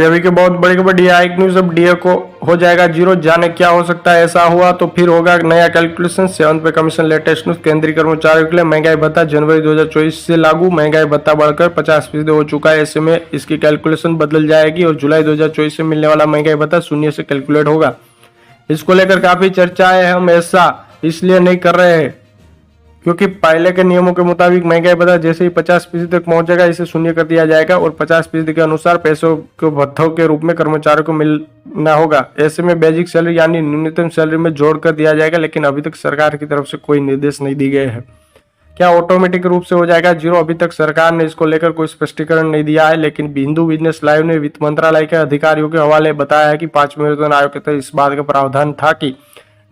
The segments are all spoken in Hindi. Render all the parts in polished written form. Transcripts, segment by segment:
अभी के बहुत बड़ी खबर डीए हाइक न्यूज। अब डीए को हो जाएगा जीरो, जाने क्या हो सकता है। ऐसा हुआ तो फिर होगा नया कैलकुलेशन। 7 पे कमीशन लेटेस्ट न्यूज। केंद्रीय कर्मचारियों के लिए महंगाई भत्ता जनवरी 2024 से लागू। महंगाई भत्ता बढ़कर 50% हो चुका है, ऐसे में इसकी कैलकुलेशन बदल जाएगी और जुलाई 2024 से मिलने वाला महंगाई भत्ता शून्य से कैलकुलेट होगा। इसको लेकर काफी चर्चा है। हम ऐसा इसलिए नहीं कर रहे हैं क्योंकि पहले के नियमों के मुताबिक महंगाई भत्ता जैसे ही 50% तक पहुंचेगा इसे शून्य कर दिया जाएगा और 50% के अनुसार पैसों को भत्तों के रूप में कर्मचारियों को मिलना होगा। ऐसे में बेसिक सैलरी यानी न्यूनतम सैलरी में जोड़ कर दिया जाएगा, लेकिन अभी तक सरकार की तरफ से कोई निर्देश नहीं दिए गए हैं। क्या ऑटोमेटिक रूप से हो जाएगा जीरो? अभी तक सरकार ने इसको लेकर कोई स्पष्टीकरण नहीं दिया है, लेकिन हिंदू बिजनेस लाइव ने वित्त मंत्रालय के अधिकारियों के हवाले बताया है कि 5वें वेतन आयोग के तहत इस बात का प्रावधान था कि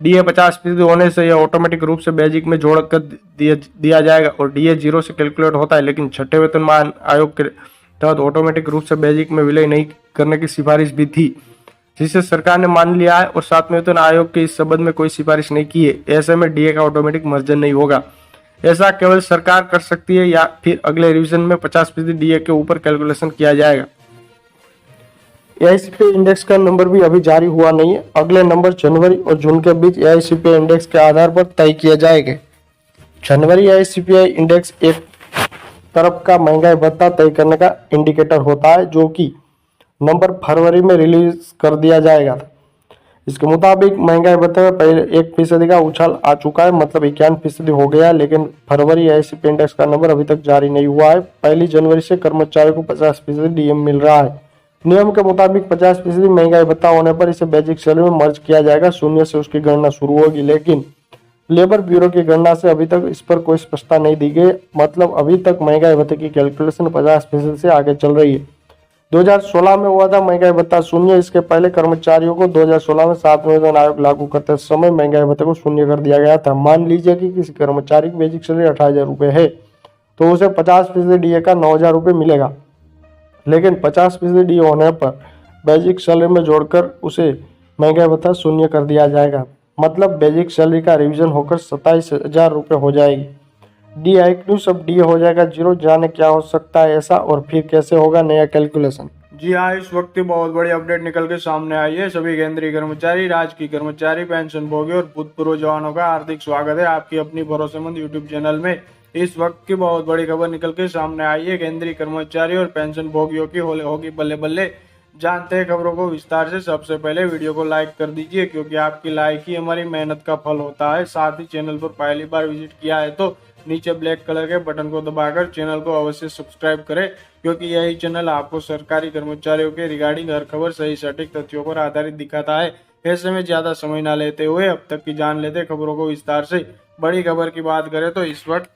डीए 50% होने से यह ऑटोमेटिक रूप से बेसिक में जोड़ कर दिया जाएगा और डीए जीरो से कैलकुलेट होता है, लेकिन छठे वेतनमान आयोग के तहत ऑटोमेटिक रूप से बेसिक में विलय नहीं करने की सिफारिश भी थी, जिसे सरकार ने मान लिया है और 7वें वेतन आयोग के इस संबंध में कोई सिफारिश नहीं की है। ऐसे में डीए का ऑटोमेटिक मर्जन नहीं होगा। ऐसा केवल सरकार कर सकती है या फिर अगले रिवीजन में 50% डीए के ऊपर कैलकुलेशन किया जाएगा। एआईसीपीआई इंडेक्स का नंबर भी अभी जारी हुआ नहीं है। अगले नंबर जनवरी और जून के बीच एआईसीपीआई इंडेक्स के आधार पर तय किए जाएंगे। जनवरी एआईसीपीआई इंडेक्स एक तरफ का महंगाई भत्ता तय करने का इंडिकेटर होता है, जो कि नंबर फरवरी में रिलीज कर दिया जाएगा। इसके मुताबिक महंगाई भत्ते में पहले 1% का उछाल आ चुका है, मतलब 51% हो गया, लेकिन फरवरी एआईसीपीआई इंडेक्स का नंबर अभी तक जारी नहीं हुआ है। 1 जनवरी से कर्मचारियों को 50% डीएम मिल रहा है। नियम के मुताबिक 50% महंगाई भत्ता होने पर इसे बेसिक सैलरी में मर्ज किया जाएगा। शून्य से उसकी गणना शुरू होगी, लेकिन लेबर ब्यूरो की गणना से अभी तक इस पर कोई स्पष्टता नहीं दी गई। मतलब अभी तक महंगाई भत्ते की कैलकुलेशन 50% से आगे चल रही है। 2016 में हुआ था महंगाई भत्ता शून्य। इसके पहले कर्मचारियों को 2016 में 7वें वेतन आयोग लागू करते समय महंगाई भत्ते को शून्य कर दिया गया था। मान लीजिए कि किसी कर्मचारी की बेसिक सैलरी 18,000 रुपये है तो उसे 50% डीए का 9,000 रुपये मिलेगा, लेकिन 50% डी होने पर बेसिक सैलरी में जोड़कर उसे महंगाई भत्ता शून्य कर दिया जाएगा। मतलब बेसिक सैलरी का रिवीजन होकर 27,000 रुपये हो जाएगी। डी हाइक न्यूज अब डी हो जाएगा जीरो, जाने क्या हो सकता है ऐसा और फिर कैसे होगा नया कैलकुलेशन। जी हाँ, इस वक्त बहुत बड़ी अपडेट निकल के सामने आई है। सभी केंद्रीय कर्मचारी, राजकीय कर्मचारी, पेंशन भोगी और भूतपूर्व जवानों का हार्दिक स्वागत है आपकी अपनी भरोसेमंद यूट्यूब चैनल में। इस वक्त की बहुत बड़ी खबर निकल के सामने आई है। केंद्रीय कर्मचारी और पेंशन भोगियों की होगी बल्ले बल्ले। जानते हैं खबरों को विस्तार से। सबसे पहले वीडियो को लाइक कर दीजिए, क्योंकि आपकी लाइक ही हमारी मेहनत का फल होता है। साथ ही चैनल पर पहली बार विजिट किया है तो नीचे ब्लैक कलर के बटन को दबाकर चैनल को अवश्य सब्सक्राइब करें, क्योंकि यही चैनल आपको सरकारी कर्मचारियों के रिगार्डिंग हर खबर सही सटीक तथ्यों पर आधारित दिखाता है। ऐसे में ज्यादा समय न लेते हुए अब तक की जान लेते खबरों को विस्तार से। बड़ी खबर की बात करें तो इस वक्त